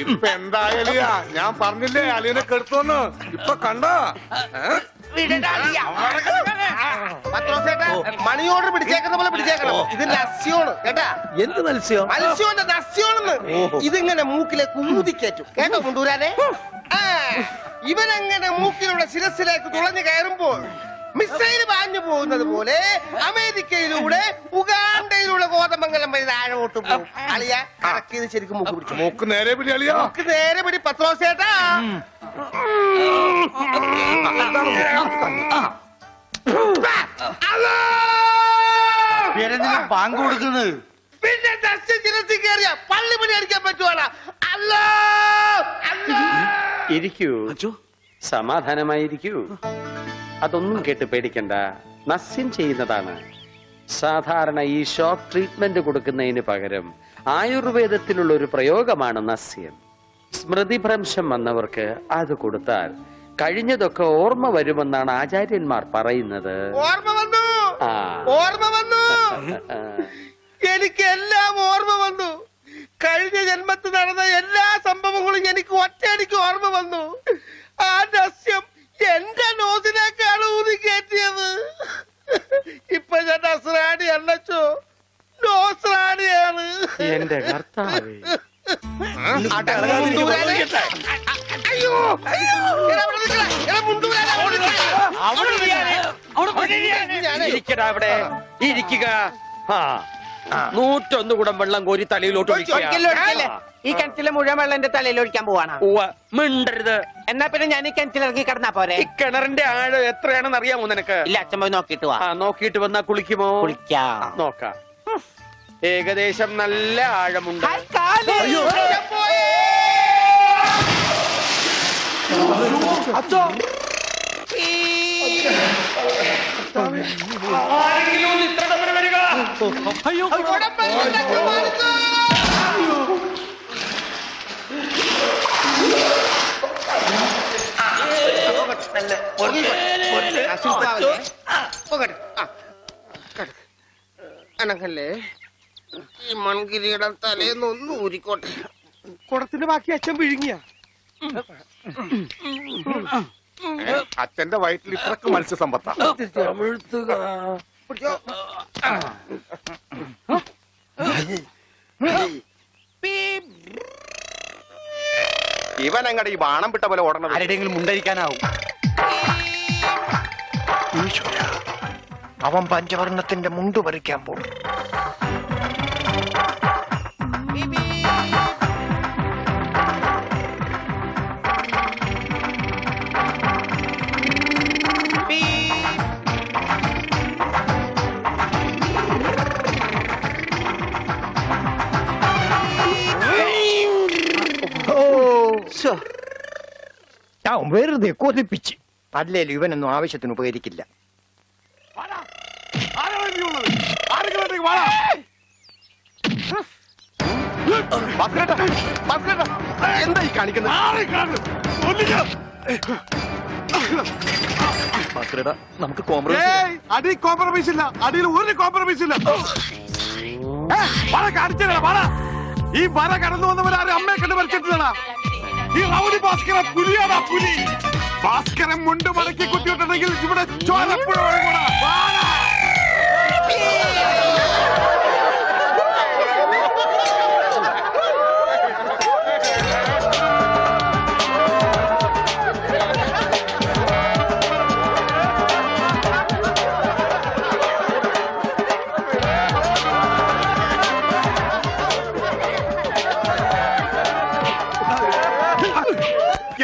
ഇപ്പൊ എന്തായാലും ഞാൻ പറഞ്ഞില്ലേ അളിയനെ കെടുത്തോന്ന്. ഇപ്പൊ കണ്ടോ? മണി ഓർഡർ പിടിച്ചേക്കുന്ന പോലെ പിടിച്ചേക്കണം. ഇത് ലസ്യോണ് കേട്ടാ. എന്ത് മത്സ്യം? മത്സ്യോന്റെ നസ്യോണെന്ന്. ഇതിങ്ങനെ മൂക്കിലെ കുമുതിക്കേറ്റും കേട്ടോ കൊണ്ടുവരാനെ. ഇവനങ്ങനെ മൂക്കിലൂടെ ശിരസിലേക്ക് തുളഞ്ഞു കയറുമ്പോൾ മിസൈൽ പാഞ്ഞു പോകുന്നത് പോലെ അമേരിക്കയിലൂടെ ഉഗാണ്ടയിലൂടെ കോതമംഗലം വഴി താഴോട്ട് പോകും. അളിയ കറക്കിയത് ശരിക്കും മൂക്ക് പിടിച്ചു. മൂക്ക് നേരെ പിടി അളിയാ. മൂക്ക് നേരെ പിടി പത്രോസേട്ടാ. ബാങ്ക് കൊടുക്കുന്നത് പിന്നെ ശിരസി കയറിയ പള്ളി പണി അടിക്കാൻ പറ്റുവാടാ. അല്ലോ ഇരിക്കൂ, സമാധാനമായിരിക്കൂ. അതൊന്നും കേട്ട് പേടിക്കണ്ട, നസ്യം ചെയ്യുന്നതാണ്. സാധാരണ ഈ ഷോക്ക് ട്രീറ്റ്മെന്റ് കൊടുക്കുന്നതിന് പകരം ആയുർവേദത്തിലുള്ള ഒരു പ്രയോഗമാണ് നസ്യം. സ്മൃതിഭ്രംശം വന്നവർക്ക് അത് കൊടുത്താൽ കഴിഞ്ഞതൊക്കെ ഓർമ്മ വരുമെന്നാണ് ആചാര്യന്മാർ പറയുന്നത്. ഓർമ്മ വന്നു, ഓർമ്മ വന്നു. എനിക്ക് എല്ലാം ഓർമ്മ വന്നു. കഴിഞ്ഞ ജന്മത്തിൽ നടന്ന എല്ലാ സംഭവങ്ങളും എനിക്ക് ഒറ്റയടിക്ക് ഓർമ്മ വന്നു. ആ നസ്യം എന്റെ നോസിലേക്കാണ് ഊതി കയറ്റിയത്. ഇപ്പൊ ഞാൻ നസ്രാണി അല്ലച്ചോ, നോസ്രാണിയാണ്. എന്റെ കർത്താവേ, അയ്യോ ഇരിക്കടാ അവിടെ, ഇരിക്കുക. 101 കുടം വെള്ളം കോരി തലയിലോട്ട് ഈ കിണറ്റിലെ മുഴുവൻ വെള്ളം എന്റെ തലയിൽ ഒഴിക്കാൻ പോവാണ്. മിണ്ടരുത്. എന്നാ പിന്നെ ഞാൻ ഈ കിണറ്റിലിറങ്ങി കിടന്നാ പോരെ? ഈ കിണറിന്റെ ആഴം എത്രയാണെന്ന് അറിയാമോ നിനക്ക്? ഇല്ല, അച്ഛൻ പോയി നോക്കിട്ട് വാ. നോക്കിയിട്ട് വന്നാ കുളിക്കുമോ? കുളിക്കാം. നോക്കാം. ഏകദേശം നല്ല ആഴമുണ്ട്. അച്ഛോ, അയ്യോ, അനക്കല്ലേ ഈ മൺകിരിയുടെ തലേന്നൊന്നും ഊരിക്കോട്ടെ. കുടത്തിന്റെ ബാക്കി അച്ഛൻ വിഴുങ്ങിയ. അച്ഛന്റെ വയറ്റിൽ ഇത്രക്ക് മത്സ്യസമ്പത്താ. ഇവൻ അങ്ങടെ ഈ ബാണം വിട്ട പോലെ ഓടണം. ആരുടെയെങ്കിലും മുണ്ടരിക്കാനാവും. അവൻ പഞ്ചവർണ്ണത്തിന്റെ മുണ്ടു പറിക്കാൻ പോകും. വെറുതെ കൊതിപ്പിച്ച്. അല്ലേലും ഇവനൊന്നും ആവശ്യത്തിന് ഉപകരിക്കില്ല. എന്താ ഈ കാണിക്കുന്നത്? നമുക്ക് കോംപ്രമൈസ് ഇല്ല. അടിയിൽ ഒരു കോംപ്രമൈസ് ഇല്ല. ഈ വര കടന്നു വന്നവരാരും അമ്മയെ കണ്ട് മരിച്ചിട്ടില്ല. ഈ റൗഡി ഭാസ്കരൻ പുലിയാടാ, പുലി. ഭാസ്കരൻ മുണ്ട് മടക്കി കുത്തിയിട്ടുണ്ടെങ്കിൽ ഇവിടെ ചോരപ്പുഴ ഒഴുകൂടാ.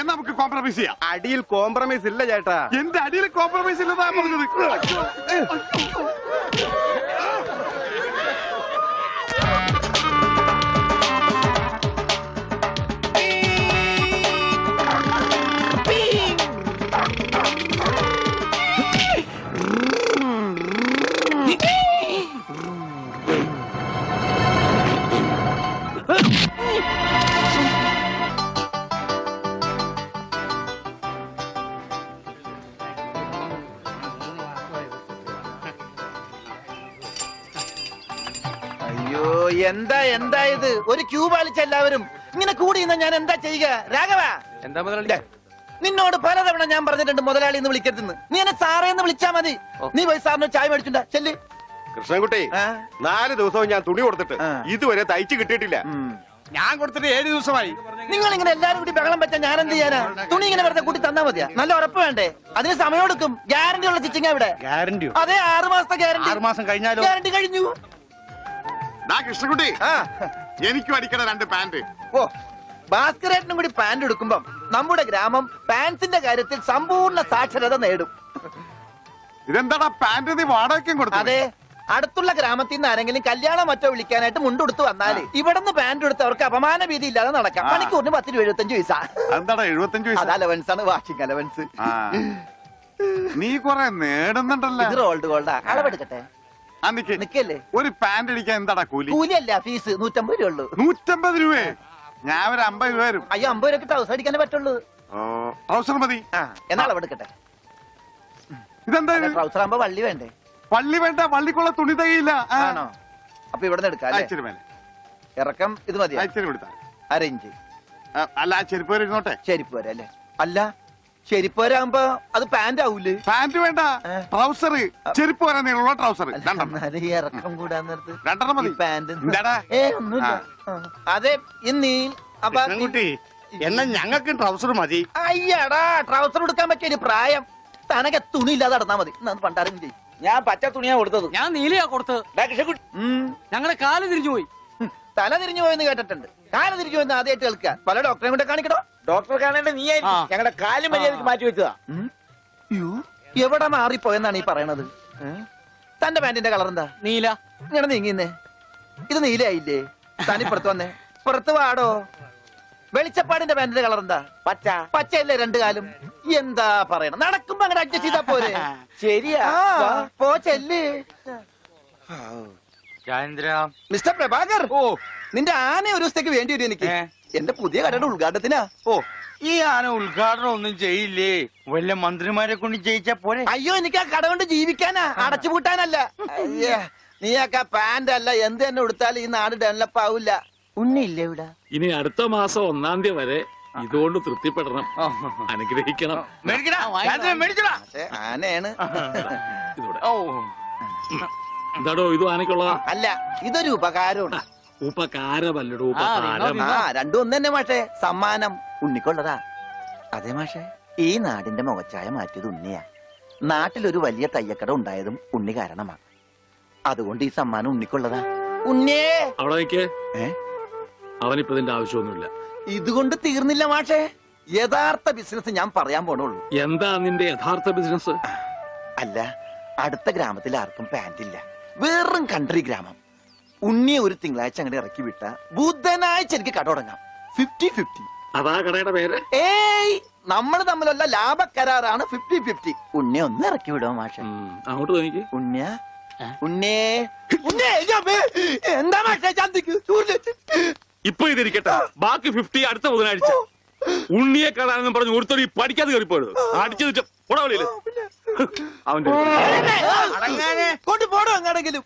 നമുക്ക് കോംപ്രമൈസ് ചെയ്യാം. അടിയിൽ കോംപ്രമൈസ് ഇല്ല ചേട്ടാ. എന്റെ അടിയിൽ കോംപ്രമൈസ് ഇല്ലെന്നാ പറഞ്ഞത്. എന്താ ഇത് ഒരു ക്യൂ പാലിച്ച എല്ലാവരും ഇങ്ങനെ കൂടി ഇന്ന് ഞാൻ എന്താ ചെയ്യുക? രാഘവ, എന്താ മുതലാളി? നിന്നോട് പലതവണ ഞാൻ പറഞ്ഞിട്ടുണ്ട് മുതലാളി എന്ന് വിളിക്കരുതെന്ന്. നീ എന്നെ സാറേ എന്ന് വിളിച്ചാ മതി. നീ പോയി സാറിന് ചായ മേടിച്ചുണ്ടാ ചെല്ല്. കൃഷ്ണൻകുട്ടി, ആ, 4 ദിവസവും ഞാൻ തുണി കൊടുത്തിട്ട് ആ. ഇതുവരെ തയ്ച്ചു കിട്ടിയിട്ടില്ല. ഉം. ഞാൻ കൊടുത്തിട്ട് 7 ദിവസമായി. നിങ്ങൾ ഇങ്ങനെ എല്ലാരും കൂടി ബഹളം വെച്ചാൽ ഞാൻ എന്ത് ചെയ്യാനാ? തുണി ഇങ്ങനെ വെറുതെ കൂട്ടി തന്നാ മതിയാ? നല്ല ഉറപ്പ് വേണ്ടേ? അതിന് സമയം എടുക്കും. ഗ്യാരണ്ടി ഉള്ള സ്റ്റിച്ചിങ് ഇവിടെ. ഗ്യാരണ്ടിയോ? അതെ, 6 മാസത്തെ ഗ്യാരണ്ടി. 6 മാസം കഴിഞ്ഞാലോ? ഗ്യാരണ്ടി കഴിഞ്ഞു. ദാ കൃഷ്ണൻകുട്ടി, ആ, എനിക്കും അടിക്കണ 2 പാന്റ്. ഓ, ഭാസ്കരേട്ടനും കൂടി പാന്റ് എടുക്കുമ്പം നമ്മുടെ ഗ്രാമം പാൻസിന്റെ കാര്യത്തിൽ സമ്പൂർണ്ണ സാക്ഷരത നേടും. ഇതെന്താടാ പാന്റ് നീ വാടകയ്ക്കും കൊടുത്തു? അതെ, അടുത്തുള്ള ഗ്രാമത്തിൽ നിന്ന് ആരെങ്കിലും കല്യാണം മറ്റോ വിളിക്കാനായിട്ട് മുണ്ടെടുത്ത് വന്നാല് ഇവിടുന്ന് പാന്റ് എടുത്ത് അവർക്ക് അപമാന ഭീതി ഇല്ലാതെ നടക്കാം. മണിക്കൂറിന് 10 രൂപ 75 പൈസ. എന്താടാ 75 അത് പൈസ? അലവൻസ് ആണ്, വാഷിംഗ് അലവൻസ്. ആ. നീ കൊറേ നേടുന്നുണ്ടല്ലോ. ഇത് റോൾഡ് ഗോൾഡാ. അളവെടുക്കട്ടെ? ആ, നിക്ക്. നിക്കല്ലേ? ഒരു പാന്റ് അടിക്കാൻ എന്താടാ കൂലി? കൂലിയല്ല, ഫീസ് 150 രൂപ ഉള്ളൂ. 150 രൂപയെ? ഞാൻ ഒരു 50 രൂപ വരും. അയ്യോ, 50 രൂപ ട്രൗസർ അടിക്കാനേ പറ്റുള്ളൂ. ട്രൗസർ മതി. ആ, എന്നാ അളവെടുക്കട്ടെ? ഇതെന്താ ഇത്? ട്രൗസർ ആകുമ്പോ വള്ളി വേണ്ടേ? പള്ളി വേണ്ട, പള്ളിക്കുള്ള തുണി തികയില്ല. ആ. ആണോ? അപ്പൊ ഇവിടെ നിന്ന് എടുക്കാം അല്ലേ? ഇച്ചിരി മേലെ, ഇറക്കം ഇത് മതിയോ? ഇച്ചിരി കൊടുത്താ. അരയിഞ്ച്. അല്ല, ആ ചെരുപ്പ് വരെ ഇരുന്നോട്ടെ. ചെരിപ്പ് വരെ അല്ലേ? അല്ല, ചെരിപ്പ് വരാകുമ്പോ അത് പാന്റ് ആവൂലേ? പാന്റ് വേണ്ട, ട്രൗസർ. ചെരുപ്പ് വരെ നീളമുള്ള ട്രൗസർ. അല്ല, 2 എന്നാലും ഈ ഇറക്കം കൂടാൻ നേരത്ത് 2 മതി. ഈ പാന്റ് എന്താടാ? ഒന്നുമില്ല. അതെ, ഇന്നീ എന്നാ ഞങ്ങൾക്ക് ട്രൗസർ മതി. അയ്യടാ, ട്രൗസർ എടുക്കാൻ പറ്റിയ പ്രായം. തനക്ക് തുണി ഇല്ലാതെ നടന്നാ മതി. പണ്ടാരും ചെയ്യും. ഞാൻ പച്ച തുണിയാ കൊടുത്തത്. ഞാൻ നീലയാ കൊടുത്തത്. ഞങ്ങളുടെ കാല് തിരിഞ്ഞു പോയി. തല തിരിഞ്ഞു പോയെന്ന് കേട്ടിട്ടുണ്ട്. കാല തിരിഞ്ഞു പോയെന്ന് ആദ്യമായിട്ട് കേൾക്കുക. പല ഡോക്ടറെ കൂടെ കാണിക്കണോ? ഡോക്ടറെ കാണേണ്ട നീ ഞങ്ങളുടെ കാല് മര്യാദക്ക് മാറ്റി വെച്ചതാ. എവിടെ മാറിപ്പോയെന്നാണ് ഈ പറയണത്? തന്റെ പാന്റിന്റെ കളർ എന്താ? നീല. ഇങ്ങനെ നീങ്ങിന്നേ. ഇത് നീലയായില്ലേ? തനിപ്പുറത്ത് വന്നേ. പുറത്ത് വാടോ. വെളിച്ചപ്പാടിന്റെ പാന്റിന്റെ കളർ എന്താ? പച്ച. പച്ചയല്ലേ 2 കാലും? എന്താ പറയണം? നടക്കുമ്പോ അങ്ങനെ അഡ്ജസ്റ്റ് ചെയ്താ പോരെ? ശരിയാ. ആ, പോ ചെല്ല്. മിസ്റ്റർ പ്രഭാകർ, നിന്റെ ആന ഒരു ദിവസത്തേക്ക് വേണ്ടി വരും എനിക്ക്. എന്റെ പുതിയ കടയുടെ ഉദ്ഘാടനത്തിനാ. ഈ ആന ഉദ്ഘാടനം ഒന്നും ചെയ്യില്ലേ? വല്ല മന്ത്രിമാരെ കൊണ്ട് ചെയ്യിച്ചാ പോരെ? അയ്യോ, എനിക്ക് ആ കട കൊണ്ട് ജീവിക്കാനാ, അടച്ചുപൂട്ടാനല്ല. അയ്യേ, നീയൊക്കെ പാന്റ് അല്ല എന്ത് തന്നെ ഉടുത്താലും ഈ നാട് ഡെവലപ്പ് ആവില്ല. ഉണ്ണിയില്ലേ ഇവിടെ? ഇനി അടുത്ത മാസം 1-ാം തീയതി വരെ ഇതുകൊണ്ട് തൃപ്തിപ്പെടണം, അനുഗ്രഹിക്കണം. പക്ഷേ ആനയാണ്. ഇതൂടെ. എന്താടോ ഇത് ആനയ്ക്കുള്ളതാ? അല്ല, ഇതൊരു ഉപകാരമാണ്. ഉപകാരമല്ലടോ, ഉപകാരം. ആ, രണ്ടും ഒന്ന് തന്നെ മാഷേ. സമ്മാനം ഉണ്ണിക്കൊള്ളതാ. അതെ മാഷേ, ഈ നാടിന്റെ മുഖച്ഛായ മാറ്റിയത് ഉണ്ണിയാ. നാട്ടിലൊരു വലിയ തയ്യക്കട ഉണ്ടായതും ഉണ്ണി കാരണമാ. അതുകൊണ്ട് ഈ സമ്മാനം ഉണ്ണിക്കൊള്ളതാ. ഉണ്ണിയേ, അവിടെ നിൽക്കേ. ഏ? അവനിപ്പോ ഇതിന്റെ ആവശ്യമൊന്നുമില്ല. ഇതുകൊണ്ട് തീർന്നില്ല മാഷേ. യഥാർത്ഥ ബിസിനസ് ഞാൻ പറയാൻ പോണുള്ളൂ. എന്താ നിന്റെ യഥാർത്ഥ ബിസിനസ്? അല്ല, അടുത്ത ഗ്രാമത്തിൽ ആർക്കും പാന്റ് ഇല്ല. വെറും കൺട്രി ഗ്രാമം. ഉണ്ണിയെ ഒരു തിങ്കളാഴ്ച അങ്ങനെ ഇറക്കി വിട്ട ബുധനാഴ്ച എനിക്ക് കട തുടങ്ങാം. 50-50. അതാ കടയുടെ പേര്? ഏയ്, നമ്മൾ തമ്മിലുള്ള ലാഭക്കരാറാണ് 50-50. ഉണ്ണിയെ ഒന്ന് ഇറക്കി വിടുമോ മാഷെ? അങ്ങോട്ട് തോന്നിക്ക്. ഉണ്ണിയ ഉണ്ണേ ഉണ്ണേ, എന്താ മാഷെ ചന്തിക്ക്? ഇപ്പൊ ഇതിരിക്കട്ടെ, ബാക്കി 50 അടുത്ത ബുധനാഴ്ച. ഉണ്ണിയെ കാണാനെന്നും പറഞ്ഞു ഒരുത്തടി പഠിക്കാതെ കയറിപ്പോയത് അടിച്ചു വെച്ച അവന്റെ കൊണ്ടുപോടോ എങ്ങാടെങ്കിലും.